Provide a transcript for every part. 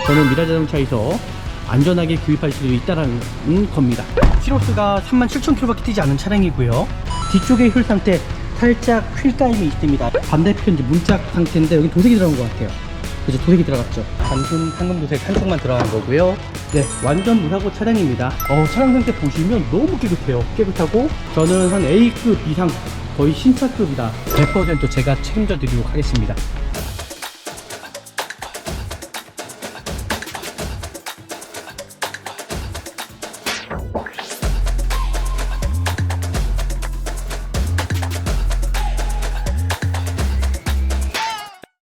저는 미라자동차에서 안전하게 구입할 수 있다는 겁니다. 키로수가 37,000km밖에 뛰지 않은 차량이고요. 뒤쪽의 휠 상태 살짝 휠까임이 있습니다. 반대편 이제 문짝 상태인데 여기 도색이 들어간 것 같아요. 그래서 도색이 들어갔죠. 단순 황금 도색 한쪽만 들어간 거고요. 네, 완전 무사고 차량입니다. 차량 상태 보시면 너무 깨끗해요. 깨끗하고 저는 한 A급 이상 거의 신차급이다. 100% 제가 책임져 드리도록 하겠습니다.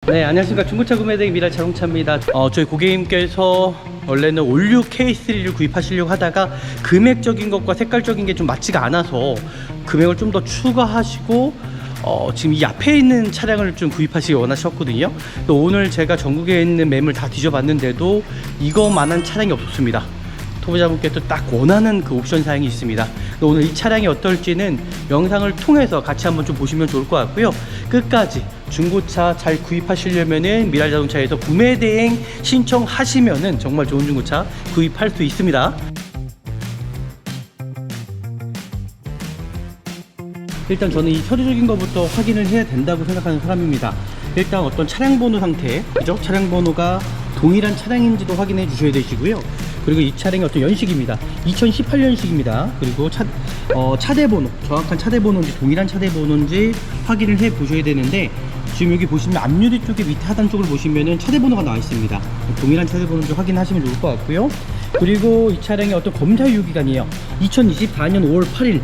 네, 안녕하십니까. 중고차 구매대행 미라자동차입니다. 저희 고객님께서 원래는 올류 K3를 구입하시려고 하다가 금액적인 것과 색깔적인 게 좀 맞지가 않아서 금액을 좀 더 추가하시고 지금 이 앞에 있는 차량을 좀 구입하시기 원하셨거든요. 또 오늘 제가 전국에 있는 매물 다 뒤져봤는데도 이거만한 차량이 없었습니다. 소비자분께서 딱 원하는 그 옵션 사양이 있습니다. 오늘 이 차량이 어떨지는 영상을 통해서 같이 한번 좀 보시면 좋을 것 같고요. 끝까지 중고차 잘 구입하시려면은 미라자동차에서 구매대행 신청하시면은 정말 좋은 중고차 구입할 수 있습니다. 일단 저는 이 서류적인 것부터 확인을 해야 된다고 생각하는 사람입니다. 일단 어떤 차량 번호 상태, 그죠? 차량 번호가 동일한 차량인지도 확인해 주셔야 되시고요. 그리고 이 차량의 어떤 연식입니다. 2018년식입니다. 그리고 차대 번호, 정확한 차대 번호인지 동일한 차대 번호인지 확인을 해 보셔야 되는데, 지금 여기 보시면 앞유리 쪽에 밑에 하단 쪽을 보시면은 차대 번호가 나와 있습니다. 동일한 차대 번호인지 확인하시면 좋을 것 같고요. 그리고 이 차량의 어떤 검사 유효기간이에요. 2024년 5월 8일.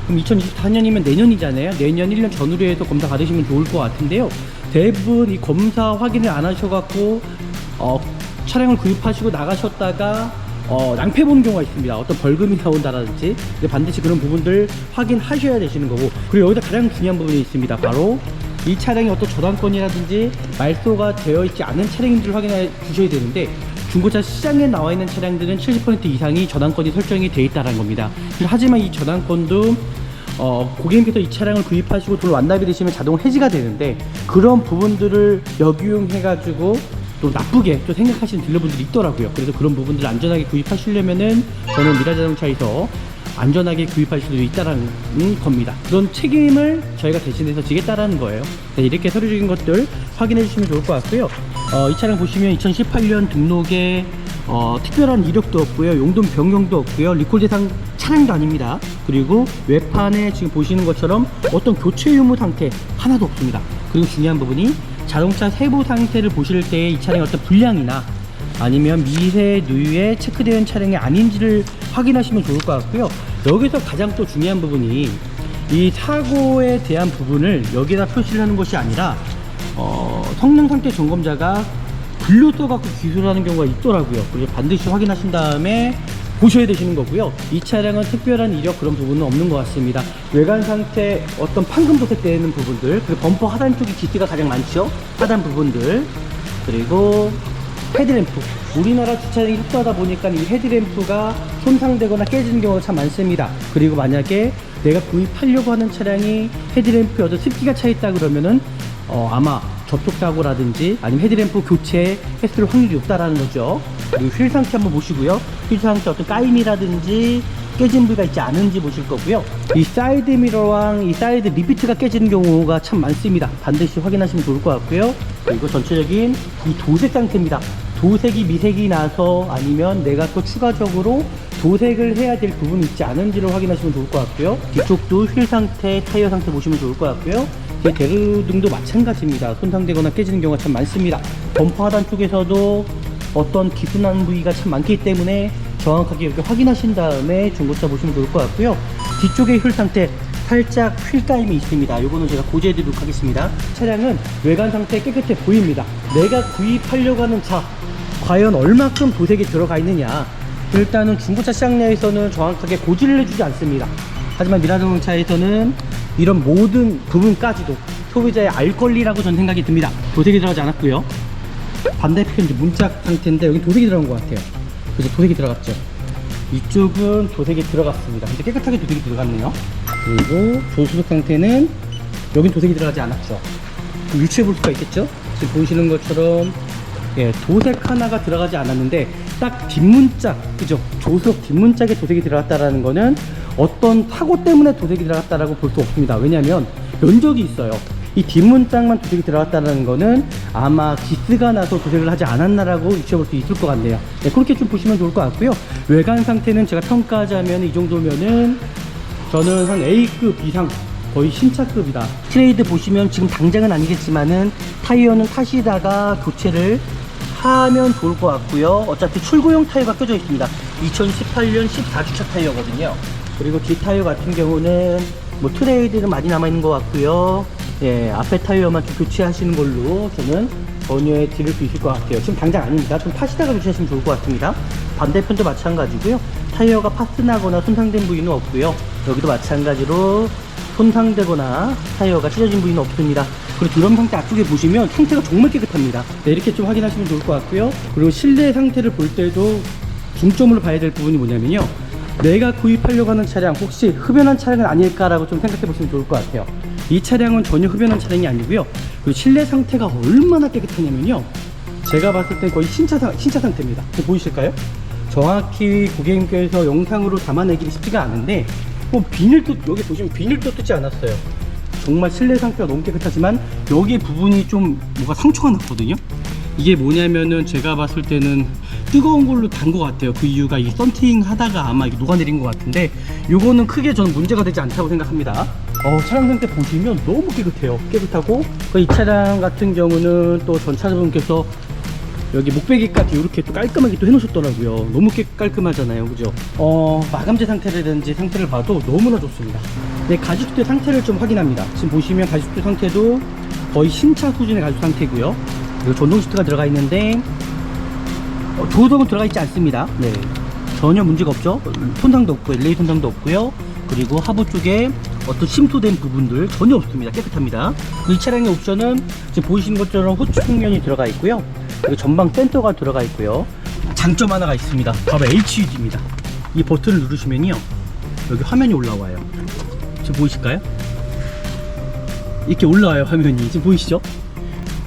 그럼 2024년이면 내년이잖아요. 내년 1년 전후로 해서 검사 받으시면 좋을 것 같은데요. 대부분 이 검사 확인을 안 하셔갖고 차량을 구입하시고 나가셨다가 낭패 보는 경우가 있습니다. 어떤 벌금이 나온다라든지. 반드시 그런 부분들 확인하셔야 되시는 거고, 그리고 여기다 가장 중요한 부분이 있습니다. 바로 이 차량이 어떤 저당권이라든지 말소가 되어 있지 않은 차량인지를 확인해 주셔야 되는데, 중고차 시장에 나와 있는 차량들은 70% 이상이 저당권이 설정이 되어 있다는 겁니다. 하지만 이 저당권도 고객님께서 이 차량을 구입하시고 돈 완납이 되시면 자동 해지가 되는데, 그런 부분들을 역이용해 가지고 또 나쁘게 또 생각하시는 딜러분들이 있더라고요. 그래서 그런 부분들을 안전하게 구입하시려면은 저는 미라자동차에서 안전하게 구입할 수도 있다는 겁니다. 그런 책임을 저희가 대신해서 지겠다라는 거예요. 네, 이렇게 서류적인 것들 확인해 주시면 좋을 것 같고요. 이 차량 보시면 2018년 등록에 특별한 이력도 없고요. 용돈 변경도 없고요. 리콜 대상 차량도 아닙니다. 그리고 외판에 지금 보시는 것처럼 어떤 교체 유무 상태 하나도 없습니다. 그리고 중요한 부분이 자동차 세부 상태를 보실 때 이 차량의 어떤 불량이나 아니면 미세 누유에 체크되는 차량이 아닌지를 확인하시면 좋을 것 같고요. 여기서 가장 또 중요한 부분이 이 사고에 대한 부분을 여기다 표시를 하는 것이 아니라 성능 상태 점검자가 글로 써갖고 기술하는 경우가 있더라고요. 그래서 반드시 확인하신 다음에 보셔야 되시는 거고요. 이 차량은 특별한 이력 그런 부분은 없는 것 같습니다. 외관 상태 어떤 판금 도색되는 부분들, 그리고 범퍼 하단 쪽이 기스가 가장 많죠. 하단 부분들, 그리고 헤드램프. 우리나라 주차장이 협소하다 보니까 이 헤드램프가 손상되거나 깨지는 경우가 참 많습니다. 그리고 만약에 내가 구입하려고 하는 차량이 헤드램프에 어떤 습기가 차있다 그러면은 아마 접촉사고라든지 아니면 헤드램프 교체했을 확률이 높다라는 거죠. 그리고 휠 상태 한번 보시고요. 휠 상태 어떤 까임이라든지 깨진 부위가 있지 않은지 보실 거고요. 이 사이드 미러랑 이 사이드 리피트가 깨지는 경우가 참 많습니다. 반드시 확인하시면 좋을 것 같고요. 그리고 전체적인 이 도색 상태입니다. 도색이 미색이 나서 아니면 내가 또 추가적으로 도색을 해야 될 부분이 있지 않은지를 확인하시면 좋을 것 같고요. 뒤쪽도 휠 상태, 타이어 상태 보시면 좋을 것 같고요. 대루등도 마찬가지입니다. 손상되거나 깨지는 경우가 참 많습니다. 범퍼 하단 쪽에서도 어떤 기스난 부위가 참 많기 때문에 정확하게 이렇게 확인하신 다음에 중고차 보시면 좋을 것 같고요. 뒤쪽의 휠 상태 살짝 휠까임이 있습니다. 요거는 제가 고지해 드리도록 하겠습니다. 차량은 외관 상태 깨끗해 보입니다. 내가 구입하려고 하는 차 과연 얼마큼 도색이 들어가 있느냐, 일단은 중고차 시장 내에서는 정확하게 고지를 해주지 않습니다. 하지만 미라자동차에서는 이런 모든 부분까지도 소비자의 알 권리라고 저는 생각이 듭니다. 도색이 들어가지 않았고요. 반대편 이제 문짝 상태인데 여기 도색이 들어간 것 같아요. 그래서 도색이 들어갔죠. 이쪽은 도색이 들어갔습니다. 근데 깨끗하게 도색이 들어갔네요. 그리고 조수석 상태는 여긴 도색이 들어가지 않았죠. 유추해 볼 수가 있겠죠. 지금 보시는 것처럼 예, 도색 하나가 들어가지 않았는데 딱 뒷문짝, 그죠? 조수석 뒷문짝에 도색이 들어갔다라는 거는 어떤 사고 때문에 도색이 들어갔다라고 볼 수 없습니다. 왜냐하면 면적이 있어요. 이 뒷문짝만 도색이 들어갔다는 거는 아마 기스가 나서 도색을 하지 않았나라고 유추해볼 수 있을 것 같네요. 네, 그렇게 좀 보시면 좋을 것 같고요. 외관 상태는 제가 평가하자면 이 정도면은 저는 한 A급 이상, 거의 신차급이다. 트레이드 보시면 지금 당장은 아니겠지만은 타이어는 타시다가 교체를 하면 좋을 것 같고요. 어차피 출고용 타이어가 껴져 있습니다. 2018년 14주차 타이어거든요. 그리고 뒤 타이어 같은 경우는 뭐 트레이드는 많이 남아있는 것 같고요. 예, 앞에 타이어만 좀 교체하시는 걸로 저는 전후에 드릴 수 있을 것 같아요. 지금 당장 아닙니다. 좀 타시다가 교체하시면 좋을 것 같습니다. 반대편도 마찬가지고요. 타이어가 파스나거나 손상된 부위는 없고요. 여기도 마찬가지로 손상되거나 타이어가 찢어진 부위는 없습니다. 그리고 드럼 상태 앞쪽에 보시면 상태가 정말 깨끗합니다. 네, 이렇게 좀 확인하시면 좋을 것 같고요. 그리고 실내 상태를 볼 때도 중점으로 봐야 될 부분이 뭐냐면요, 내가 구입하려고 하는 차량 혹시 흡연한 차량은 아닐까라고 좀 생각해 보시면 좋을 것 같아요. 이 차량은 전혀 흡연한 차량이 아니고요. 그리고 실내 상태가 얼마나 깨끗하냐면요, 제가 봤을 땐 거의 신차 상태입니다. 보이실까요? 정확히 고객님께서 영상으로 담아내기 쉽지가 않은데 비닐도, 여기 보시면 비닐도 뜯지 않았어요. 정말 실내 상태가 너무 깨끗하지만 여기 부분이 좀 뭐가 상처가 났거든요. 이게 뭐냐면은 제가 봤을 때는 뜨거운 걸로 단 것 같아요. 그 이유가 이 썬팅 하다가 아마 이게 녹아내린 것 같은데 요거는 크게 저는 문제가 되지 않다고 생각합니다. 차량 상태 보시면 너무 깨끗해요. 깨끗하고 이 차량 같은 경우는 또 전차주분께서 여기 목베개까지 이렇게 또 깔끔하게 또 해놓으셨더라고요. 너무 깔끔하잖아요, 그죠? 마감재 상태라든지 상태를 봐도 너무나 좋습니다. 네, 가죽대 상태를 좀 확인합니다. 지금 보시면 가죽대 상태도 거의 신차 수준의 가죽 상태고요. 그리고 전동 시트가 들어가 있는데 조석은 들어가 있지 않습니다. 네, 전혀 문제가 없죠. 손상도 없고 LA 손상도 없고요. 그리고 하부 쪽에 어떤 침투된 부분들 전혀 없습니다. 깨끗합니다. 이 차량의 옵션은 지금 보이시는 것처럼 후추 풍면이 들어가 있고요. 그리고 전방 센터가 들어가 있고요. 장점 하나가 있습니다. 바로 HUD입니다. 이 버튼을 누르시면요, 여기 화면이 올라와요. 지금 보이실까요? 이렇게 올라와요, 화면이. 지금 보이시죠?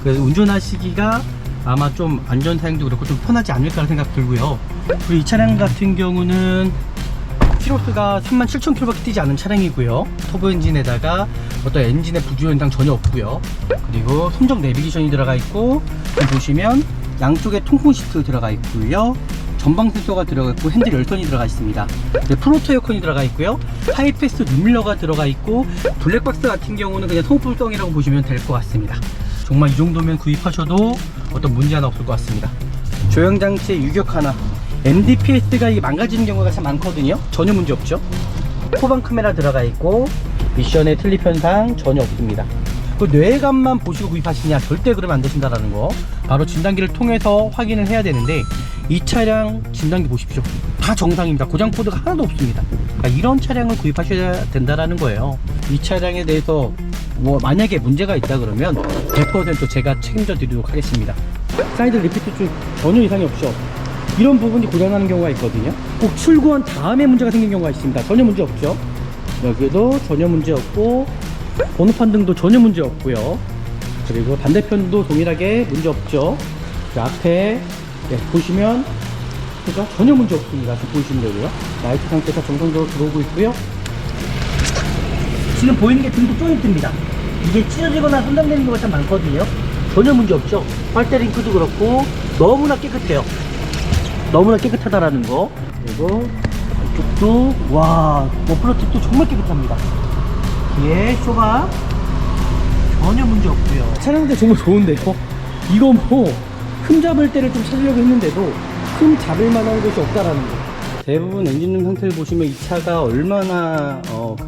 그래서 운전하시기가 아마 좀 안전사양도 그렇고 좀 편하지 않을까 생각 들고요. 그리고 이 차량 같은 경우는 키로수가 37,000km밖에 뛰지 않은 차량이고요. 터보 엔진에다가 어떤 엔진의 부주 현상 전혀 없고요. 그리고 순정 내비게이션이 들어가 있고, 보시면 양쪽에 통풍 시트 들어가 있고요. 전방 센서가 들어가 있고 핸들 열선이 들어가 있습니다. 프론트 에어컨이 들어가 있고요. 하이패스 룸밀러가 들어가 있고, 블랙박스 같은 경우는 그냥 소모품성이라고 보시면 될 것 같습니다. 정말 이 정도면 구입하셔도 어떤 문제 하나 없을 것 같습니다. 조형장치에 유격 하나, MDPS가 이게 망가지는 경우가 참 많거든요. 전혀 문제 없죠. 후방 카메라 들어가 있고 미션의 틀립 현상 전혀 없습니다. 그 뇌감만 보시고 구입하시냐, 절대 그러면 안 되신다라는 거 바로 진단기를 통해서 확인을 해야 되는데, 이 차량 진단기 보십시오. 다 정상입니다. 고장 코드가 하나도 없습니다. 그러니까 이런 차량을 구입하셔야 된다라는 거예요. 이 차량에 대해서 뭐 만약에 문제가 있다 그러면 100% 제가 책임져 드리도록 하겠습니다. 사이드 리피트 쪽 전혀 이상이 없죠. 이런 부분이 고장나는 경우가 있거든요. 꼭 출고한 다음에 문제가 생긴 경우가 있습니다. 전혀 문제 없죠. 여기도 전혀 문제 없고, 번호판 등도 전혀 문제 없고요. 그리고 반대편도 동일하게 문제 없죠. 그 앞에 보시면 그러니까 전혀 문제 없습니다. 지금 보이시면 되고요. 라이트 상태가 정상적으로 들어오고 있고요. 지금 보이는 게 등도 조인트입니다. 이게 찢어지거나 손상되는 경우가 참 많거든요. 전혀 문제 없죠. 빨대 링크도 그렇고 너무나 깨끗해요. 너무나 깨끗하다라는 거. 그리고 이쪽도 머플러 팁도 정말 깨끗합니다. 뒤에 쇼바 전혀 문제 없고요. 차량 상태 정말 좋은데요. 이거 뭐 흠 잡을 때를 좀 찾으려고 했는데도 흠 잡을 만한 곳이 없다라는 거. 대부분 엔진룸 상태를 보시면 이 차가 얼마나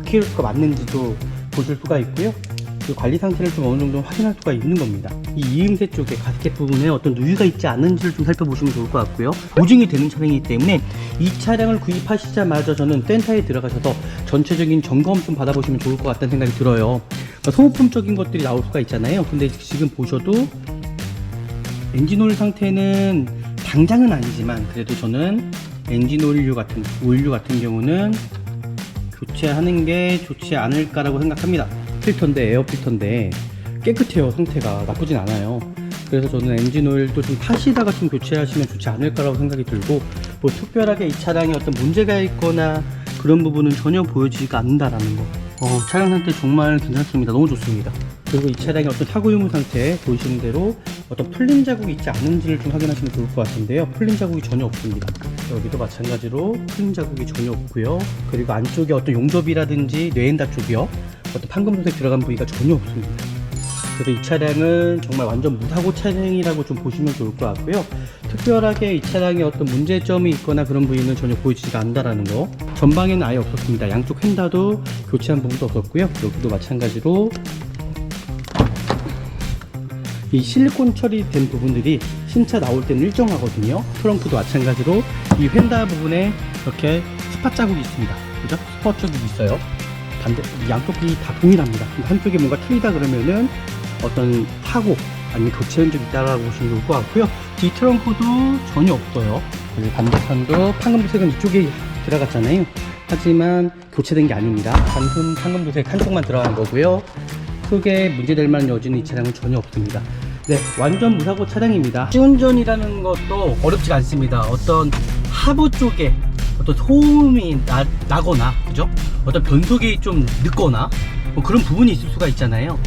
키로수가 맞는지도 보실 수가 있고요. 그 관리 상태를 좀 어느 정도 확인할 수가 있는 겁니다. 이 이음새 쪽에 가스켓 부분에 어떤 누유가 있지 않은지를 좀 살펴보시면 좋을 것 같고요. 보증이 되는 차량이기 때문에 이 차량을 구입하시자마자 저는 센터에 들어가셔서 전체적인 점검 좀 받아보시면 좋을 것 같다는 생각이 들어요. 그러니까 소모품적인 것들이 나올 수가 있잖아요. 근데 지금 보셔도 엔진오일 상태는 당장은 아니지만 그래도 저는 엔진 오일류 같은 경우는 교체하는 게 좋지 않을까라고 생각합니다. 필터인데, 에어 필터인데 깨끗해요. 상태가 나쁘진 않아요. 그래서 저는 엔진 오일도 좀 타시다가 좀 교체하시면 좋지 않을까라고 생각이 들고, 뭐 특별하게 이 차량에 어떤 문제가 있거나 그런 부분은 전혀 보여지지가 않는다라는 거. 차량 상태 정말 괜찮습니다. 너무 좋습니다. 그리고 이 차량의 어떤 사고 유무 상태 보시는 대로 어떤 풀림 자국이 있지 않은지를 좀 확인하시면 좋을 것 같은데요. 풀림 자국이 전혀 없습니다. 여기도 마찬가지로 풀림 자국이 전혀 없고요. 그리고 안쪽에 어떤 용접이라든지 뇌엔다 쪽이요, 어떤 판금도색 들어간 부위가 전혀 없습니다. 그래서 이 차량은 정말 완전 무사고 차량이라고 좀 보시면 좋을 것 같고요. 특별하게 이 차량에 어떤 문제점이 있거나 그런 부위는 전혀 보이지가 않는다라는 거. 전방에는 아예 없었습니다. 양쪽 휀다도 교체한 부분도 없었고요. 여기도 마찬가지로 이 실리콘 처리된 부분들이 신차 나올 때는 일정하거든요. 트렁크도 마찬가지로 이 휀다 부분에 이렇게 스팟 자국이 있습니다. 그죠? 스팟 자국이 있어요. 반대 양쪽이 다 동일합니다. 한쪽에 뭔가 틀리다 그러면은 어떤 사고 아니면 교체 흔적이 있다라고 보시면 좋을 것 같고요. 뒤 트렁크도 전혀 없어요. 그리고 반대편도 판금도색은 이쪽에 들어갔잖아요. 하지만 교체된 게 아닙니다. 단순 판금도색 한쪽만 들어간 거고요. 크게 문제될 만한 여지는 이 차량은 전혀 없습니다. 네, 완전 무사고 차량입니다. 시운전이라는 것도 어렵지가 않습니다. 어떤 하부 쪽에 어떤 소음이 나거나, 그죠? 어떤 변속이 좀 늦거나 뭐 그런 부분이 있을 수가 있잖아요.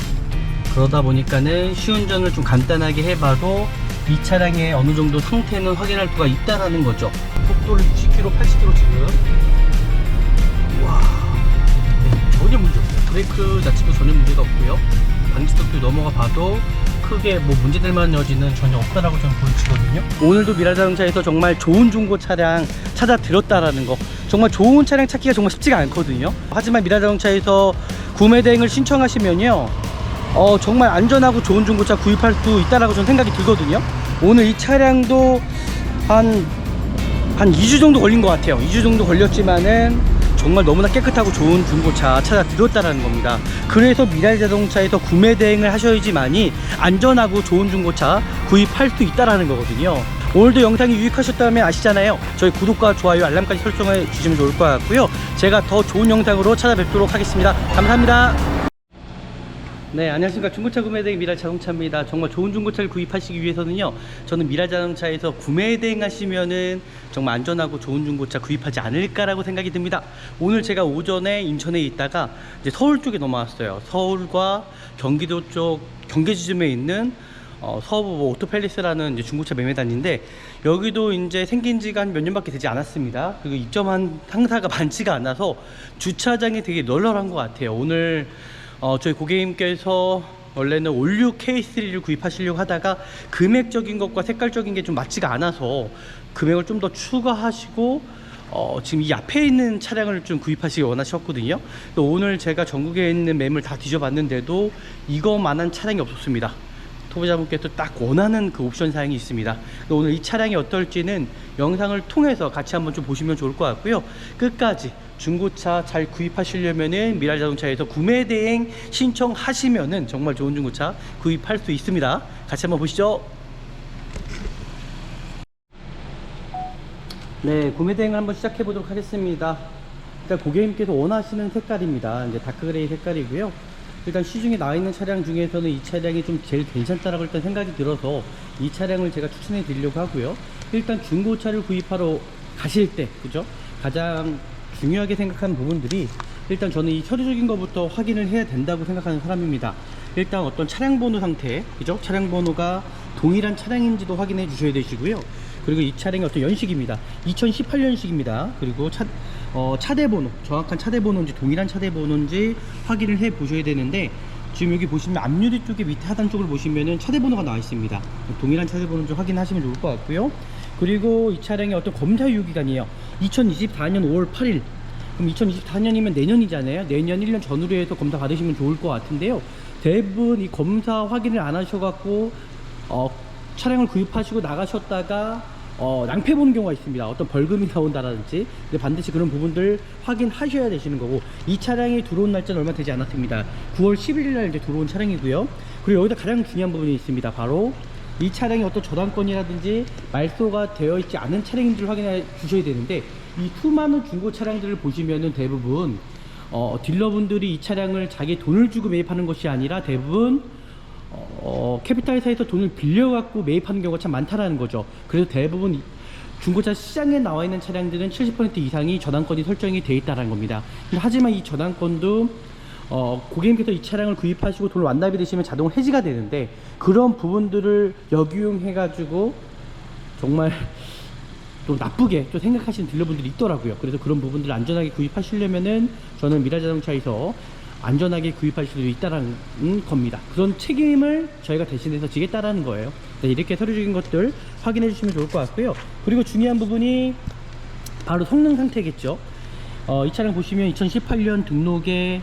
그러다 보니까는 시운전을 좀 간단하게 해봐도 이 차량의 어느 정도 상태는 확인할 수가 있다라는 거죠. 속도를 60km, 80km 지금. 와, 네, 전혀 문제 없어요. 브레이크 자체도 전혀 문제가 없고요. 방지턱도 넘어가 봐도 크게 뭐 문제될 만한 여지는 전혀 없다라고 저는 보여지거든요. 오늘도 미라자동차에서 정말 좋은 중고 차량 찾아드렸다라는 거, 정말 좋은 차량 찾기가 정말 쉽지가 않거든요. 하지만 미라자동차에서 구매 대행을 신청하시면요, 정말 안전하고 좋은 중고차 구입할 수 있다라고 저는 생각이 들거든요. 오늘 이 차량도 한 2주 정도 걸린 것 같아요. 2주 정도 걸렸지만은 정말 너무나 깨끗하고 좋은 중고차 찾아드렸다라는 겁니다. 그래서 미라자동차에서 구매 대행을 하셔야지만이 안전하고 좋은 중고차 구입할 수 있다라는 거거든요. 오늘도 영상이 유익하셨다면 아시잖아요. 저희 구독과 좋아요, 알람까지 설정해 주시면 좋을 것 같고요. 제가 더 좋은 영상으로 찾아뵙도록 하겠습니다. 감사합니다. 네, 안녕하십니까. 중고차 구매대행 미라자동차입니다. 정말 좋은 중고차를 구입하시기 위해서는요, 저는 미라자동차에서 구매대행 하시면은 정말 안전하고 좋은 중고차 구입하지 않을까라고 생각이 듭니다. 오늘 제가 오전에 인천에 있다가 이제 서울 쪽에 넘어왔어요. 서울과 경기도 쪽 경계지점에 있는 서부 오토팰리스라는 이제 중고차 매매단인데, 여기도 이제 생긴 지가 한 몇 년밖에 되지 않았습니다. 그리고 입점한 상사가 많지가 않아서 주차장이 되게 널널한 것 같아요. 오늘 저희 고객님께서 원래는 올류 K3를 구입하시려고 하다가 금액적인 것과 색깔적인 게 좀 맞지가 않아서 금액을 좀 더 추가하시고 지금 이 앞에 있는 차량을 좀 구입하시기 원하셨거든요. 또 오늘 제가 전국에 있는 매물 다 뒤져봤는데도 이거만한 차량이 없었습니다. 소비자분께서 딱 원하는 그 옵션 사양이 있습니다. 오늘 이 차량이 어떨지는 영상을 통해서 같이 한번 좀 보시면 좋을 것 같고요. 끝까지 중고차 잘 구입하시려면은 미라자동차에서 구매 대행 신청하시면은 정말 좋은 중고차 구입할 수 있습니다. 같이 한번 보시죠. 네, 구매 대행을 한번 시작해 보도록 하겠습니다. 일단 고객님께서 원하시는 색깔입니다. 이제 다크그레이 색깔이고요. 일단 시중에 나와 있는 차량 중에서는 이 차량이 좀 제일 괜찮다라고 일단 생각이 들어서 이 차량을 제가 추천해 드리려고 하고요. 일단 중고차를 구입하러 가실 때, 그죠? 가장 중요하게 생각하는 부분들이, 일단 저는 이 서류적인 것부터 확인을 해야 된다고 생각하는 사람입니다. 일단 어떤 차량 번호 상태, 그죠? 차량 번호가 동일한 차량인지도 확인해 주셔야 되시고요. 그리고 이 차량의 어떤 연식입니다. 2018년식입니다. 그리고 차대 번호, 정확한 차대 번호인지 동일한 차대 번호인지 확인을 해 보셔야 되는데, 지금 여기 보시면 앞유리 쪽에 밑에 하단 쪽을 보시면은 차대 번호가 나와 있습니다. 동일한 차대 번호인지 확인하시면 좋을 것 같고요. 그리고 이 차량의 어떤 검사 유효기간이에요. 2024년 5월 8일. 그럼 2024년이면 내년이잖아요. 내년 1년 전후로 해서 검사 받으시면 좋을 것 같은데요. 대부분 이 검사 확인을 안 하셔갖고 차량을 구입하시고 나가셨다가 낭패 보는 경우가 있습니다. 어떤 벌금이 나온다라든지. 근데 반드시 그런 부분들 확인하셔야 되시는 거고, 이 차량이 들어온 날짜는 얼마 되지 않았습니다. 9월 11일 날 이제 들어온 차량이고요. 그리고 여기다 가장 중요한 부분이 있습니다. 바로 이 차량이 어떤 저당권이라든지 말소가 되어 있지 않은 차량인지를 확인해 주셔야 되는데, 이 수많은 중고 차량들을 보시면은 대부분 딜러분들이 이 차량을 자기 돈을 주고 매입하는 것이 아니라 대부분 캐피탈사에서 돈을 빌려갖고 매입하는 경우가 참 많다라는 거죠. 그래서 대부분 중고차 시장에 나와 있는 차량들은 70% 이상이 전환권이 설정이 되어 있다는 겁니다. 하지만 이 전환권도 고객님께서 이 차량을 구입하시고 돈을 완납이 되시면 자동 해지가 되는데, 그런 부분들을 역이용해 가지고 정말 또 나쁘게 또 생각하시는 딜러분들이 있더라고요. 그래서 그런 부분들을 안전하게 구입하시려면은 저는 미라자동차에서 안전하게 구입할 수도 있다는 겁니다. 그런 책임을 저희가 대신해서 지겠다라는 거예요. 네, 이렇게 서류적인 것들 확인해 주시면 좋을 것 같고요. 그리고 중요한 부분이 바로 성능 상태겠죠. 이 차량 보시면 2018년 등록에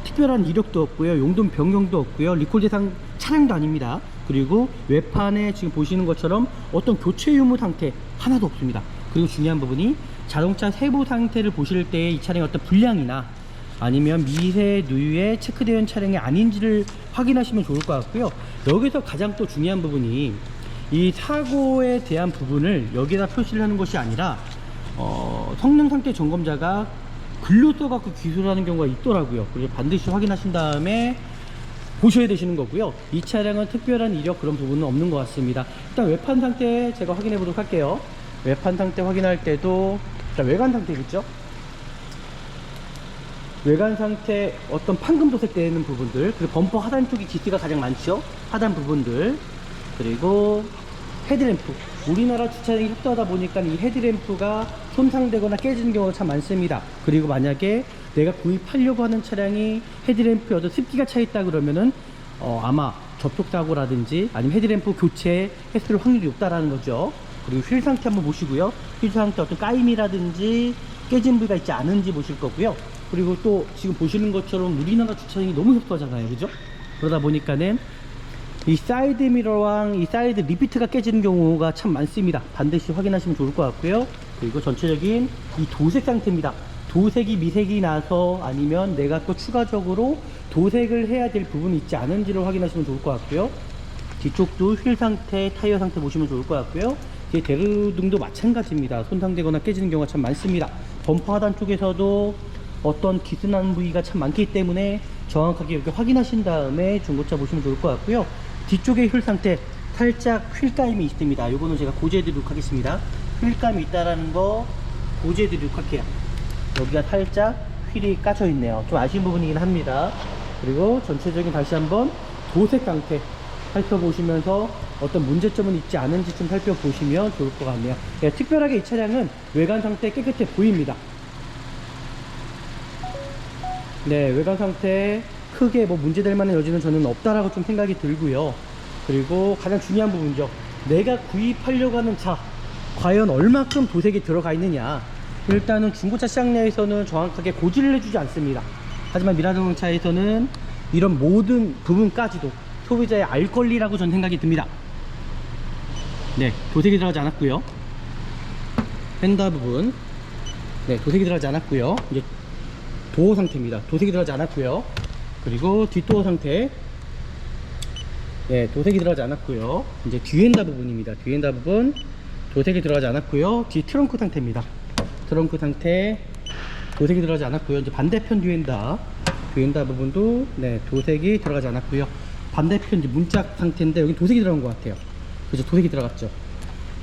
특별한 이력도 없고요, 용도 변경도 없고요, 리콜 대상 차량도 아닙니다. 그리고 외판에 지금 보시는 것처럼 어떤 교체 유무 상태 하나도 없습니다. 그리고 중요한 부분이 자동차 세부 상태를 보실 때 이 차량의 어떤 불량이나 아니면 미세 누유에 체크되어 있는 차량이 아닌지를 확인하시면 좋을 것 같고요. 여기서 가장 또 중요한 부분이 이 사고에 대한 부분을 여기다 표시를 하는 것이 아니라 성능 상태 점검자가 글로 써갖고 기술하는 경우가 있더라고요. 그래서 반드시 확인하신 다음에 보셔야 되시는 거고요. 이 차량은 특별한 이력 그런 부분은 없는 것 같습니다. 일단 외판 상태 제가 확인해 보도록 할게요. 외판 상태 확인할 때도 일단 외관 상태겠죠. 외관 상태 어떤 판금 도색되는 부분들, 그리고 범퍼 하단 쪽이 기스가 가장 많죠. 하단 부분들, 그리고 헤드램프, 우리나라 주차장이 협소하다 보니까 이 헤드램프가 손상되거나 깨지는 경우가 참 많습니다. 그리고 만약에 내가 구입하려고 하는 차량이 헤드램프에 어떤 습기가 차 있다 그러면은 아마 접촉사고라든지 아니면 헤드램프 교체했을 확률이 높다라는 거죠. 그리고 휠 상태 한번 보시고요. 휠 상태 어떤 까임이라든지 깨진 부위가 있지 않은지 보실 거고요. 그리고 또 지금 보시는 것처럼 우리나라 주차장이 너무 협소하잖아요, 그죠? 그러다 보니까는 이 사이드 미러랑 이 사이드 리피트가 깨지는 경우가 참 많습니다. 반드시 확인하시면 좋을 것 같고요. 그리고 전체적인 이 도색 상태입니다. 도색이 미색이 나서 아니면 내가 또 추가적으로 도색을 해야 될 부분이 있지 않은지를 확인하시면 좋을 것 같고요. 뒤쪽도 휠 상태, 타이어 상태 보시면 좋을 것 같고요. 뒤에 대루등도 마찬가지입니다. 손상되거나 깨지는 경우가 참 많습니다. 범퍼 하단 쪽에서도 어떤 기스난 부위가 참 많기 때문에 정확하게 이렇게 확인하신 다음에 중고차 보시면 좋을 것 같고요. 뒤쪽에 휠 상태 살짝 휠감이 있습니다. 요거는 제가 고지해드리도록 하겠습니다. 휠감이 있다라는 거 고지해드리도록 할게요. 여기가 살짝 휠이 까져 있네요. 좀 아쉬운 부분이긴 합니다. 그리고 전체적인 다시 한번 도색 상태 살펴보시면서 어떤 문제점은 있지 않은지 좀 살펴보시면 좋을 것 같네요. 네, 특별하게 이 차량은 외관 상태 깨끗해 보입니다. 네, 외관 상태 크게 뭐 문제될 만한 여지는 저는 없다라고 좀 생각이 들고요. 그리고 가장 중요한 부분이죠. 내가 구입하려고 하는 차 과연 얼마큼 도색이 들어가 있느냐. 일단은 중고차 시장 내에서는 정확하게 고지를 해주지 않습니다. 하지만 미라자동차에서는 이런 모든 부분까지도 소비자의 알 권리라고 저는 생각이 듭니다. 네, 도색이 들어가지 않았고요. 펜더 부분, 네, 도색이 들어가지 않았고요. 이제 도어 상태입니다. 도색이 들어가지 않았고요. 그리고 뒷도어 상태, 네, 도색이 들어가지 않았고요. 이제 뒤엔다 부분입니다. 뒤엔다 부분 도색이 들어가지 않았고요. 뒤 트렁크 상태입니다. 트렁크 상태 도색이 들어가지 않았고요. 이제 반대편 뒤엔다 부분도 네, 도색이 들어가지 않았고요. 반대편 이제 문짝 상태인데 여기 도색이 들어간 것 같아요. 그죠? 도색이 들어갔죠.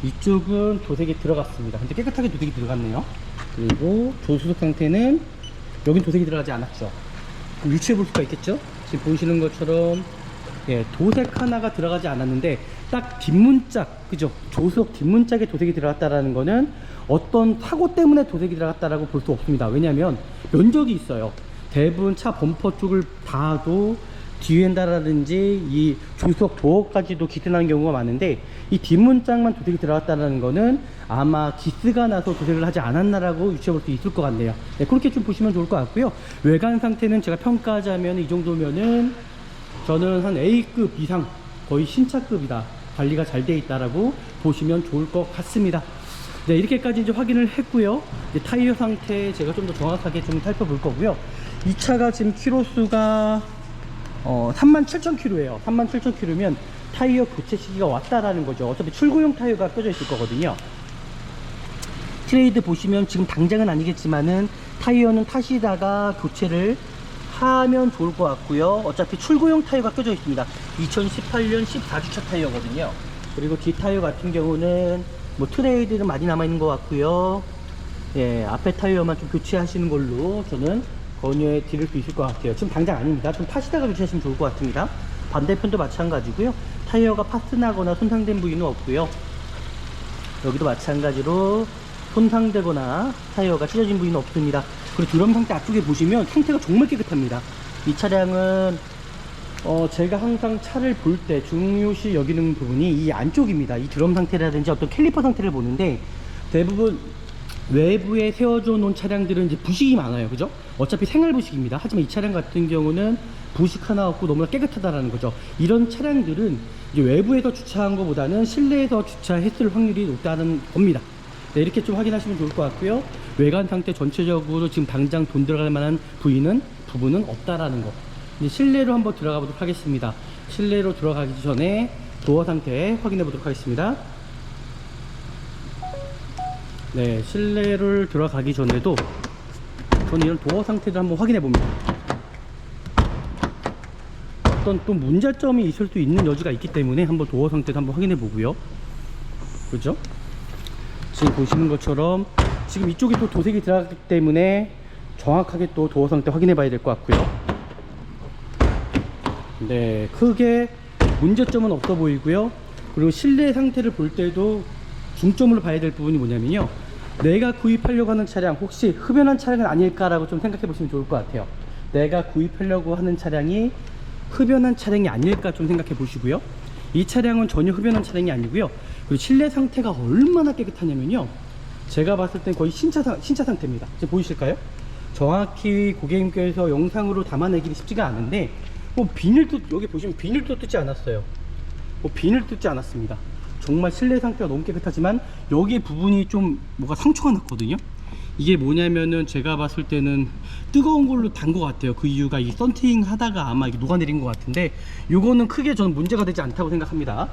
이쪽은 도색이 들어갔습니다. 근데 깨끗하게 도색이 들어갔네요. 그리고 조수석 상태는 여긴 도색이 들어가지 않았죠. 그럼 유추해 볼 수가 있겠죠? 지금 보시는 것처럼 예, 도색 하나가 들어가지 않았는데 딱 뒷문짝, 그죠? 조수석 뒷문짝에 도색이 들어갔다라는 거는 어떤 사고 때문에 도색이 들어갔다라고 볼 수 없습니다. 왜냐하면 면적이 있어요. 대부분 차 범퍼 쪽을 봐도 뒤엔다라든지 이 조수석 도어까지도 기스나는 경우가 많은데 이 뒷문짝만 도색이 들어갔다는 거는 아마 기스가 나서 도색을 하지 않았나라고 유추해 볼 수 있을 것 같네요. 네, 그렇게 좀 보시면 좋을 것 같고요. 외관 상태는 제가 평가하자면 이 정도면은 저는 한 A급 이상 거의 신차급이다, 관리가 잘 돼 있다라고 보시면 좋을 것 같습니다. 네, 이렇게까지 이제 확인을 했고요. 이제 타이어 상태 제가 좀 더 정확하게 좀 살펴볼 거고요. 이 차가 지금 키로수가 37,000km예요. 37,000km면 타이어 교체 시기가 왔다라는 거죠. 어차피 출고용 타이어가 껴져 있을 거거든요. 트레이드 보시면 지금 당장은 아니겠지만은 타이어는 타시다가 교체를 하면 좋을 것 같고요. 어차피 출고용 타이어가 껴져 있습니다. 2018년 14주차 타이어거든요. 그리고 뒤 타이어 같은 경우는 뭐 트레이드는 많이 남아있는 것 같고요. 예, 앞에 타이어만 좀 교체하시는 걸로 저는 권유해 드릴 수 있을 것 같아요. 지금 당장 아닙니다. 좀 타시다가 교체하시면 좋을 것 같습니다. 반대편도 마찬가지고요. 타이어가 파스나거나 손상된 부위는 없고요. 여기도 마찬가지로 손상되거나 타이어가 찢어진 부위는 없습니다. 그리고 드럼 상태 앞쪽에 보시면 상태가 정말 깨끗합니다. 이 차량은 제가 항상 차를 볼 때 중요시 여기는 부분이 이 안쪽입니다. 이 드럼 상태라든지 어떤 캘리퍼 상태를 보는데, 대부분 외부에 세워져 놓은 차량들은 이제 부식이 많아요. 그죠? 어차피 생활 부식입니다. 하지만 이 차량 같은 경우는 부식 하나 없고 너무나 깨끗하다라는 거죠. 이런 차량들은 이제 외부에서 주차한 것보다는 실내에서 주차했을 확률이 높다는 겁니다. 네, 이렇게 좀 확인하시면 좋을 것 같고요. 외관 상태 전체적으로 지금 당장 돈 들어갈 만한 부분은 없다라는 거. 이제 실내로 한번 들어가 보도록 하겠습니다. 실내로 들어가기 전에 도어 상태 확인해 보도록 하겠습니다. 네, 실내를 들어가기 전에도 저는 이런 도어 상태를 한번 확인해 봅니다. 어떤 또 문제점이 있을 수 있는 여지가 있기 때문에 한번 도어 상태도 한번 확인해 보고요. 그죠? 지금 보시는 것처럼 지금 이쪽에 또 도색이 들어갔기 때문에 정확하게 또 도어 상태 확인해 봐야 될 것 같고요. 네, 크게 문제점은 없어 보이고요. 그리고 실내 상태를 볼 때도 중점으로 봐야 될 부분이 뭐냐면요, 내가 구입하려고 하는 차량 혹시 흡연한 차량은 아닐까라고 좀 생각해 보시면 좋을 것 같아요. 내가 구입하려고 하는 차량이 흡연한 차량이 아닐까 좀 생각해 보시고요. 이 차량은 전혀 흡연한 차량이 아니고요. 그리고 실내 상태가 얼마나 깨끗하냐면요, 제가 봤을 땐 거의 신차 상태입니다. 지금 보이실까요? 정확히 고객님께서 영상으로 담아내기는 쉽지가 않은데, 비닐도, 여기 보시면 비닐도 뜯지 않았어요. 비닐 뜯지 않았습니다. 정말 실내 상태가 너무 깨끗하지만 여기 부분이 좀 뭐가 상처가 났거든요. 이게 뭐냐면은 제가 봤을 때는 뜨거운 걸로 단 것 같아요. 그 이유가 이 썬팅 하다가 아마 이게 녹아내린 것 같은데, 요거는 크게 저는 문제가 되지 않다고 생각합니다.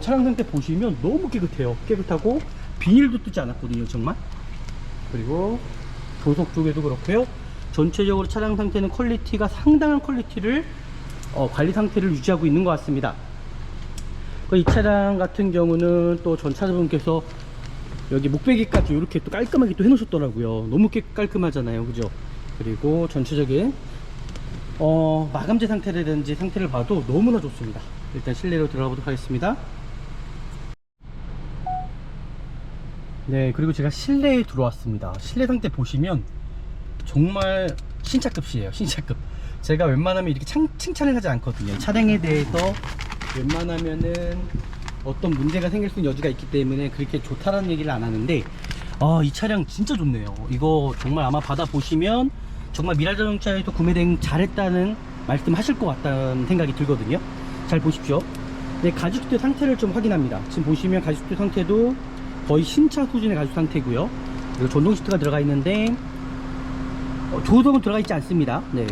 차량 상태 보시면 너무 깨끗해요. 깨끗하고 비닐도 뜯지 않았거든요, 정말. 그리고 조석 쪽에도 그렇고요. 전체적으로 차량 상태는 퀄리티가 상당한 퀄리티를 관리 상태를 유지하고 있는 것 같습니다. 이 차량 같은 경우는 또 전차주분께서 여기 목베개까지 이렇게 또 깔끔하게 또 해놓으셨더라고요. 너무 깔끔하잖아요, 그죠? 그리고 전체적인 마감재 상태라든지 상태를 봐도 너무나 좋습니다. 일단 실내로 들어가 보도록 하겠습니다. 네, 그리고 제가 실내에 들어왔습니다. 실내 상태 보시면 정말 신차급이에요. 신차급. 제가 웬만하면 이렇게 칭찬을 하지 않거든요. 차량에 대해서 웬만하면은 어떤 문제가 생길 수 있는 여지가 있기 때문에 그렇게 좋다라는 얘기를 안 하는데, 이 차량 진짜 좋네요. 이거 정말 아마 받아보시면 정말 미라자동차에서 구매된 잘했다는 말씀 하실 것 같다는 생각이 들거든요. 잘 보십시오. 네, 가죽대 상태를 좀 확인합니다. 지금 보시면 가죽대 상태도 거의 신차 수준의 가죽 상태고요. 그리고 전동 시트가 들어가 있는데 조석은 들어가 있지 않습니다. 네,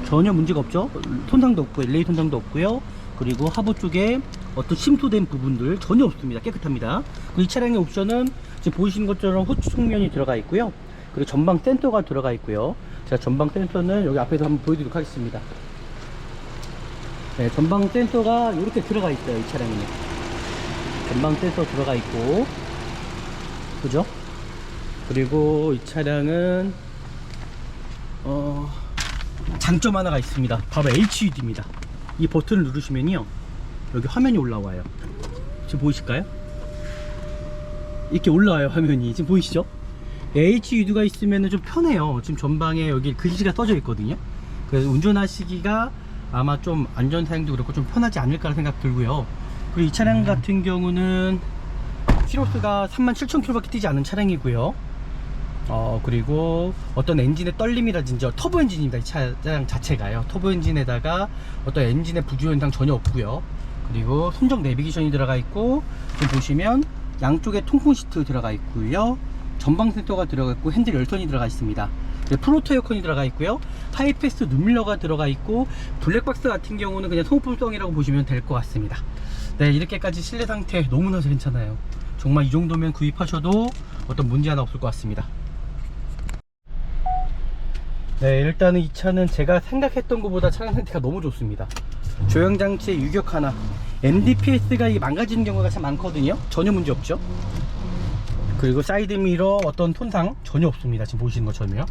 전혀 문제가 없죠. 손상도 없고 LA 손상도 없고요. 그리고 하부 쪽에 어떤 침투된 부분들 전혀 없습니다. 깨끗합니다. 그리고 이 차량의 옵션은 지금 보시는 것처럼 후추 측면이 들어가 있고요. 그리고 전방 센서가 들어가 있고요. 제가 전방 센서는 여기 앞에서 한번 보여드리도록 하겠습니다. 네, 전방 센서가 이렇게 들어가 있어요. 이 차량에는 전방 센서 들어가 있고, 그죠? 그리고 이 차량은 장점 하나가 있습니다. 바로 HUD입니다. 이 버튼을 누르시면요, 여기 화면이 올라와요. 지금 보이실까요? 이렇게 올라와요, 화면이. 지금 보이시죠? HUD가 있으면 좀 편해요. 지금 전방에 여기 글씨가 써져 있거든요. 그래서 운전하시기가 아마 좀 안전사양도 그렇고 좀 편하지 않을까 생각 들고요. 그리고 이 차량 같은 경우는 키로수가 37,000km 밖에 뛰지 않은 차량이고요. 그리고 어떤 엔진의 떨림이라든지 터보 엔진입니다. 이 차량 자체가요. 터보 엔진에다가 어떤 엔진의 부주 현상 전혀 없고요. 그리고 순정 내비게이션이 들어가 있고, 지금 보시면 양쪽에 통풍 시트 들어가 있고요. 전방 센서가 들어가 있고 핸들 열선이 들어가 있습니다. 프로토 에어컨이 들어가 있고요. 하이패스 룸밀러가 들어가 있고, 블랙박스 같은 경우는 그냥 소모품성이라고 보시면 될 것 같습니다. 네, 이렇게까지 실내 상태 너무나 괜찮아요. 정말 이 정도면 구입하셔도 어떤 문제 하나 없을 것 같습니다. 네, 일단은 이 차는 제가 생각했던 것보다 차량 상태가 너무 좋습니다. 조향장치에 유격 하나, MDPS가 망가지는 경우가 참 많거든요. 전혀 문제 없죠. 그리고 사이드미러 어떤 손상 전혀 없습니다. 지금 보시는 것처럼요.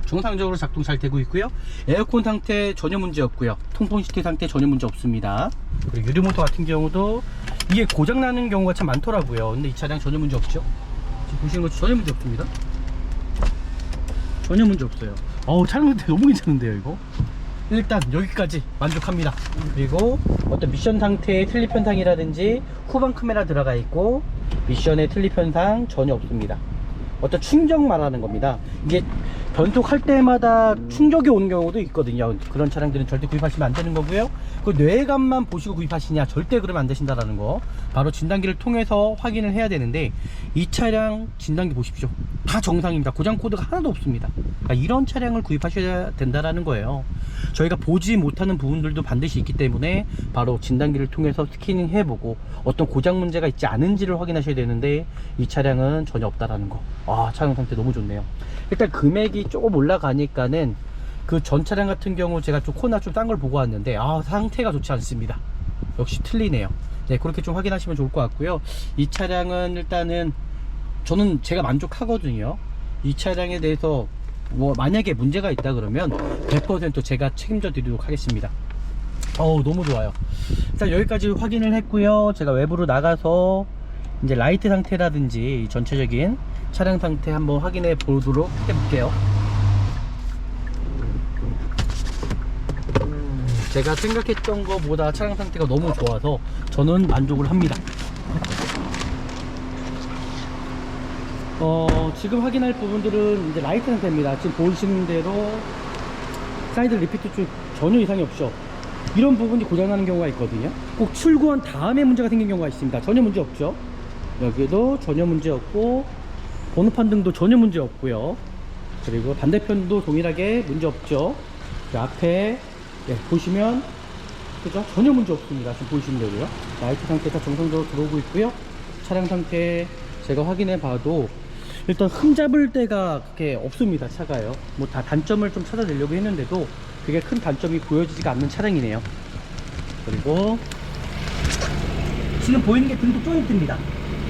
정상적으로 작동 잘 되고 있고요. 에어컨 상태 전혀 문제 없고요. 통풍 시트 상태 전혀 문제 없습니다. 그리고 유리모터 같은 경우도 이게 고장 나는 경우가 참 많더라고요. 근데 이 차량 전혀 문제 없죠. 지금 보시는 것처럼 전혀 문제 없습니다. 전혀 문제 없어요. 차량 상태 너무 괜찮은데요, 이거. 일단 여기까지 만족합니다. 그리고 어떤 미션 상태의 틀립 현상이라든지 후방 카메라 들어가 있고 미션의 틀립 현상 전혀 없습니다. 어떤 충격 말하는 겁니다. 이게 변속할 때마다 충격이 오는 경우도 있거든요. 그런 차량들은 절대 구입하시면 안 되는 거고요. 그 뇌감만 보시고 구입하시냐, 절대 그러면 안 되신다라는 거 바로 진단기를 통해서 확인을 해야 되는데, 이 차량 진단기 보십시오. 다 정상입니다. 고장 코드가 하나도 없습니다. 그러니까 이런 차량을 구입하셔야 된다라는 거예요. 저희가 보지 못하는 부분들도 반드시 있기 때문에 바로 진단기를 통해서 스캐닝 해보고 어떤 고장 문제가 있지 않은지를 확인하셔야 되는데, 이 차량은 전혀 없다라는 거. 차량 상태 너무 좋네요. 일단 금액이 조금 올라가니까는 그 전 차량 같은 경우 제가 좀 코나 좀 딴 걸 보고 왔는데 상태가 좋지 않습니다. 역시 틀리네요. 네, 그렇게 좀 확인하시면 좋을 것 같고요. 이 차량은 일단은 저는 제가 만족하거든요. 이 차량에 대해서 뭐 만약에 문제가 있다 그러면 100% 제가 책임져 드리도록 하겠습니다. 너무 좋아요. 일단 여기까지 확인을 했고요. 제가 외부로 나가서 이제 라이트 상태라든지 전체적인 차량 상태 한번 확인해 보도록 해볼게요. 제가 생각했던 것보다 차량 상태가 너무 좋아서 저는 만족을 합니다. 지금 확인할 부분들은 이제 라이트 상태입니다. 지금 보시는 대로 사이드 리피트 쪽 전혀 이상이 없죠. 이런 부분이 고장나는 경우가 있거든요. 꼭 출고한 다음에 문제가 생긴 경우가 있습니다. 전혀 문제 없죠. 여기도 전혀 문제 없고 번호판 등도 전혀 문제 없고요. 그리고 반대편도 동일하게 문제 없죠. 그 앞에 보시면 그죠? 전혀 문제 없습니다. 지금 보시면 되고요. 라이트 상태 다 정상적으로 들어오고 있고요. 차량 상태 제가 확인해 봐도 일단 흠잡을 데가 그렇게 없습니다. 차가요. 뭐 다 단점을 좀 찾아내려고 했는데도 그게 큰 단점이 보여지지가 않는 차량이네요. 그리고 지금 보이는 게 등도 조인트입니다.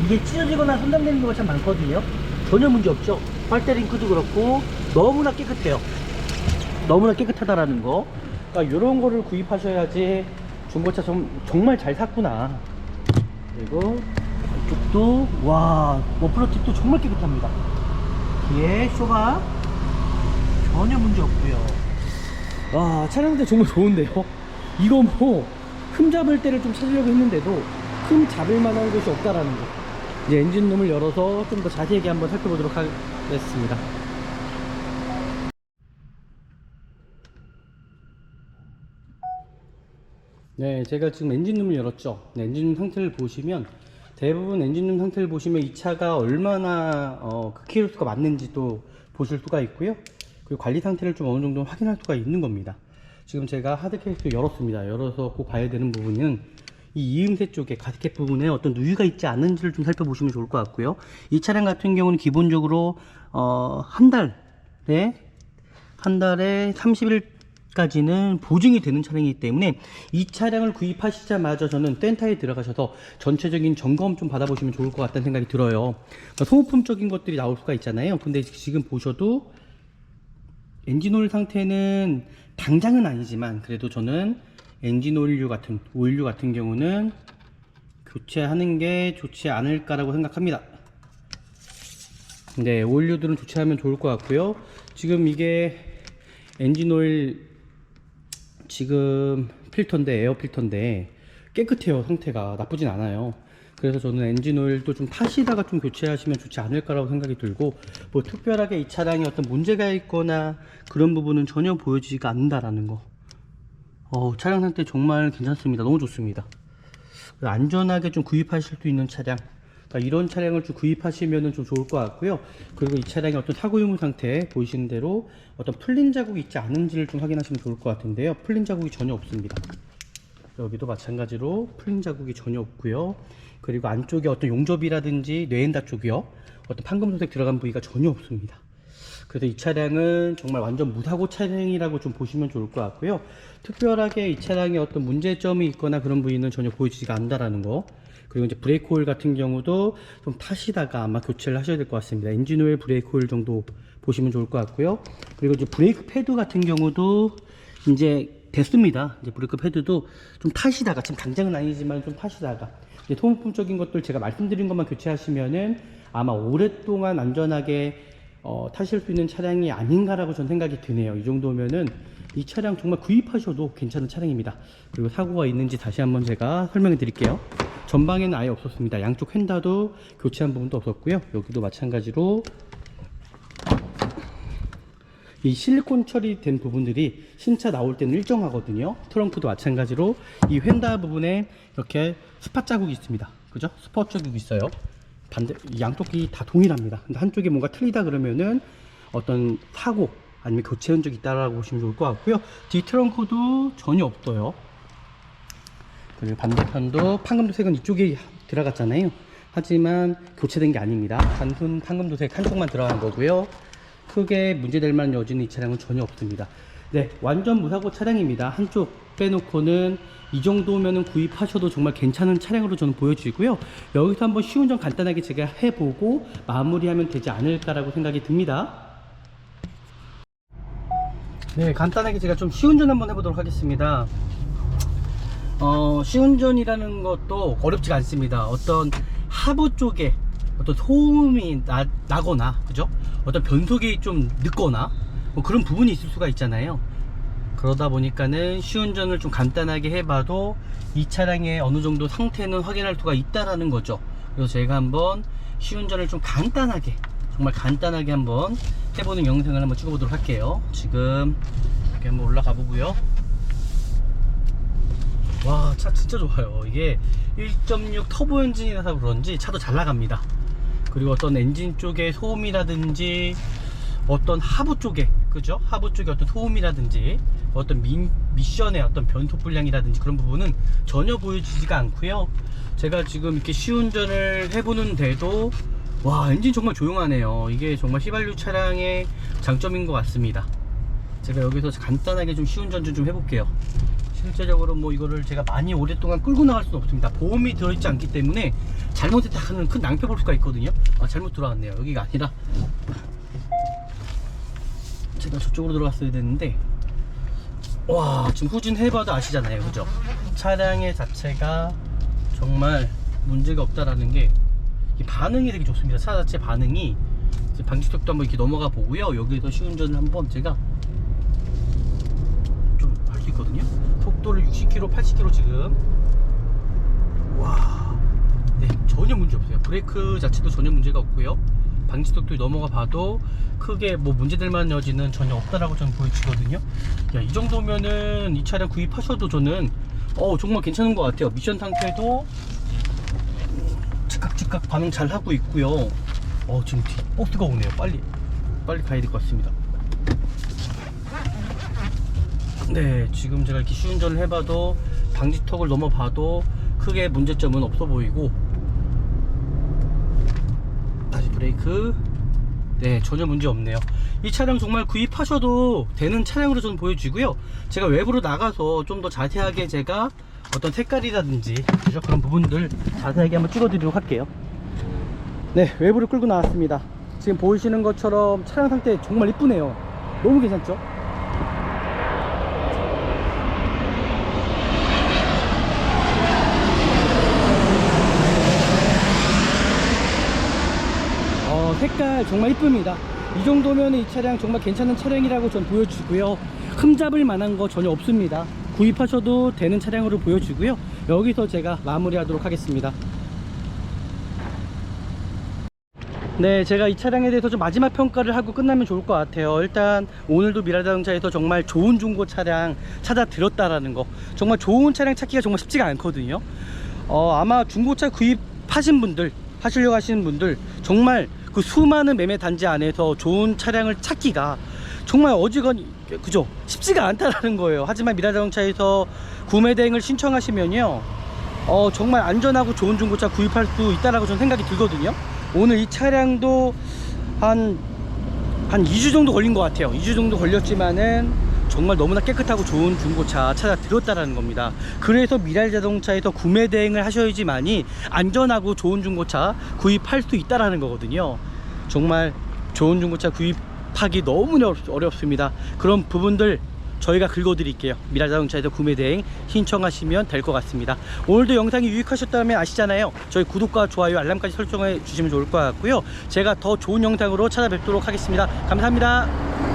이게 찢어지거나 손상되는 경우가 참 많거든요. 전혀 문제 없죠. 빨대 링크도 그렇고 너무나 깨끗해요. 너무나 깨끗하다라는 거. 그러니까 이런 거를 구입하셔야지 중고차 정말 잘 샀구나. 그리고 이쪽도 머플러 팁도 정말 깨끗합니다. 뒤에 쇼바 전혀 문제 없고요. 차량 상태 정말 좋은데요. 이거 뭐 흠 잡을 때를 좀 찾으려고 했는데도 흠 잡을 만한 곳이 없다라는 거. 이제 엔진룸을 열어서 좀 더 자세하게 한번 살펴보도록 하겠습니다. 네, 제가 지금 엔진룸을 열었죠. 네, 엔진룸 상태를 보시면 대부분 엔진룸 상태를 보시면 이 차가 얼마나 그 키로수가 맞는지도 보실 수가 있고요. 그리고 관리 상태를 좀 어느 정도 확인할 수가 있는 겁니다. 지금 제가 하드캐스도 열었습니다. 열어서 꼭 봐야 되는 부분은 이 이음새 쪽에 가스켓 부분에 어떤 누유가 있지 않은지를 좀 살펴보시면 좋을 것 같고요. 이 차량 같은 경우는 기본적으로 한 달에 30일까지는 보증이 되는 차량이기 때문에 이 차량을 구입하시자마자 저는 센터에 들어가셔서 전체적인 점검 좀 받아보시면 좋을 것 같다는 생각이 들어요. 그러니까 소모품적인 것들이 나올 수가 있잖아요. 근데 지금 보셔도 엔진오일 상태는 당장은 아니지만 그래도 저는 엔진 오일류 같은 경우는 교체하는 게 좋지 않을까라고 생각합니다. 네, 오일류들은 교체하면 좋을 것 같고요. 지금 이게 엔진 오일 지금 필터인데, 에어 필터인데 깨끗해요. 상태가 나쁘진 않아요. 그래서 저는 엔진 오일도 좀 타시다가 좀 교체하시면 좋지 않을까라고 생각이 들고, 뭐 특별하게 이 차량에 어떤 문제가 있거나 그런 부분은 전혀 보여지지가 않는다라는 거. 차량 상태 정말 괜찮습니다. 너무 좋습니다. 안전하게 좀 구입하실 수 있는 차량, 그러니까 이런 차량을 좀 구입하시면 좀 좋을 것 같고요. 그리고 이 차량의 어떤 사고 유무 상태 보이시는 대로 어떤 풀린 자국이 있지 않은지를 좀 확인하시면 좋을 것 같은데요. 풀린 자국이 전혀 없습니다. 여기도 마찬가지로 풀린 자국이 전혀 없고요. 그리고 안쪽에 어떤 용접이라든지 뇌엔다 쪽이요, 어떤 판금소색 들어간 부위가 전혀 없습니다. 그래서 이 차량은 정말 완전 무사고 차량이라고 좀 보시면 좋을 것 같고요. 특별하게 이 차량에 어떤 문제점이 있거나 그런 부위는 전혀 보이지가 않는다라는 거. 그리고 이제 브레이크 오일 같은 경우도 좀 타시다가 아마 교체를 하셔야 될 것 같습니다. 엔진 오일, 브레이크 오일 정도 보시면 좋을 것 같고요. 그리고 이제 브레이크 패드 같은 경우도 이제 됐습니다. 이제 브레이크 패드도 좀 타시다가, 지금 당장은 아니지만 좀 타시다가, 이제 소모품적인 것들 제가 말씀드린 것만 교체하시면은 아마 오랫동안 안전하게 타실 수 있는 차량이 아닌가라고 저는 생각이 드네요. 이 정도면은 이 차량 정말 구입하셔도 괜찮은 차량입니다. 그리고 사고가 있는지 다시 한번 제가 설명해 드릴게요. 전방에는 아예 없었습니다. 양쪽 휀다도 교체한 부분도 없었고요. 여기도 마찬가지로 이 실리콘 처리된 부분들이 신차 나올 때는 일정하거든요. 트렁크도 마찬가지로 이 휀다 부분에 이렇게 스팟 자국이 있습니다. 그죠? 스팟 자국이 있어요. 반대 양쪽이 다 동일합니다. 근데 한쪽이 뭔가 틀리다 그러면은 어떤 사고 아니면 교체 흔적이 있다라고 보시면 좋을 것 같고요. 뒤 트렁크도 전혀 없어요. 그리고 반대편도 판금도색은 이쪽에 들어갔잖아요. 하지만 교체된 게 아닙니다. 단순 판금도색 한쪽만 들어간 거고요. 크게 문제될 만한 여지는 이 차량은 전혀 없습니다. 네, 완전 무사고 차량입니다. 한쪽 빼놓고는 이 정도면은 구입하셔도 정말 괜찮은 차량으로 저는 보여지고요. 여기서 한번 시운전 간단하게 제가 해보고 마무리하면 되지 않을까라고 생각이 듭니다. 네, 간단하게 제가 좀 시운전 한번 해보도록 하겠습니다. 시운전이라는 것도 어렵지가 않습니다. 어떤 하부 쪽에 어떤 소음이 나거나, 그죠? 어떤 변속이 좀 늦거나, 뭐 그런 부분이 있을 수가 있잖아요. 그러다 보니까는 시운전을 좀 간단하게 해봐도 이 차량의 어느 정도 상태는 확인할 수가 있다라는 거죠. 그래서 제가 한번 시운전을 좀 간단하게, 정말 간단하게 한번 해보는 영상을 한번 찍어보도록 할게요. 지금 이렇게 한번 올라가 보고요. 와, 차 진짜 좋아요. 이게 1.6 터보 엔진이라서 그런지 차도 잘 나갑니다. 그리고 어떤 엔진 쪽의 소음이라든지 어떤 하부 쪽에, 그죠? 하부 쪽에 어떤 소음이라든지 어떤 미션의 어떤 변속 불량이라든지 그런 부분은 전혀 보여지지가 않고요. 제가 지금 이렇게 시운전을 해보는데도 와, 엔진 정말 조용하네요. 이게 정말 휘발유 차량의 장점인 것 같습니다. 제가 여기서 간단하게 좀 시운전 좀 해볼게요. 실제적으로 뭐 이거를 제가 많이 오랫동안 끌고 나갈 수는 없습니다. 보험이 들어있지 않기 때문에 잘못했다 하면 큰 낭패 볼 수가 있거든요. 아, 잘못 들어왔네요. 여기가 아니라 제가 저쪽으로 들어갔어야 되는데, 와, 지금 후진해봐도 아시잖아요, 그죠? 차량의 자체가 정말 문제가 없다라는 게, 이 반응이 되게 좋습니다. 차 자체 반응이. 방지턱도 한번 이렇게 넘어가 보고요. 여기에서 시운전을 한번 제가 좀 할 수 있거든요. 속도를 60km, 80km 지금. 와, 네, 전혀 문제 없어요. 브레이크 자체도 전혀 문제가 없고요. 방지턱도 넘어가 봐도 크게 뭐 문제될 만한 여지는 전혀 없다라고 저는 보여지거든요. 야, 이 정도면은 이 차량 구입하셔도 저는 정말 괜찮은 것 같아요. 미션 상태도 즉각 반응 잘 하고 있고요. 지금 버스가 오네요. 빨리 가야 될 것 같습니다. 네, 지금 제가 이렇게 시운전을 해봐도 방지턱을 넘어봐도 크게 문제점은 없어 보이고, 다시 브레이크. 네, 전혀 문제 없네요. 이 차량 정말 구입하셔도 되는 차량으로 저는 보여지고요. 제가 외부로 나가서 좀 더 자세하게 제가 어떤 색깔이라든지, 그죠? 그런 부분들 자세하게 한번 찍어 드리도록 할게요. 네, 외부를 끌고 나왔습니다. 지금 보이시는 것처럼 차량 상태 정말 이쁘네요. 너무 괜찮죠? 색깔 정말 이쁩니다. 이 정도면 이 차량 정말 괜찮은 차량이라고 전 보여주고요. 흠잡을 만한 거 전혀 없습니다. 구입하셔도 되는 차량으로 보여주고요. 여기서 제가 마무리하도록 하겠습니다. 네, 제가 이 차량에 대해서 좀 마지막 평가를 하고 끝나면 좋을 것 같아요. 일단 오늘도 미라자동차에서 정말 좋은 중고 차량 찾아 들었다라는 거, 정말 좋은 차량 찾기가 정말 쉽지가 않거든요. 아마 중고차 구입하신 분들, 하시려고 하시는 분들, 정말 그 수많은 매매 단지 안에서 좋은 차량을 찾기가 정말 어지간히, 그죠? 쉽지가 않다라는 거예요. 하지만 미라자동차에서 구매 대행을 신청하시면요, 정말 안전하고 좋은 중고차 구입할 수 있다라고 저는 생각이 들거든요. 오늘 이 차량도 한 한 2주 정도 걸린 것 같아요. 2주 정도 걸렸지만은 정말 너무나 깨끗하고 좋은 중고차 찾아 들었다라는 겁니다. 그래서 미랄자동차에서 구매 대행을 하셔야지만이 안전하고 좋은 중고차 구입할 수 있다라는 거거든요. 정말 좋은 중고차 구입하기 너무 어렵습니다. 그런 부분들 저희가 긁어드릴게요. 미랄자동차에서 구매 대행 신청하시면 될 것 같습니다. 오늘도 영상이 유익하셨다면 아시잖아요. 저희 구독과 좋아요 알람까지 설정해 주시면 좋을 것 같고요. 제가 더 좋은 영상으로 찾아뵙도록 하겠습니다. 감사합니다.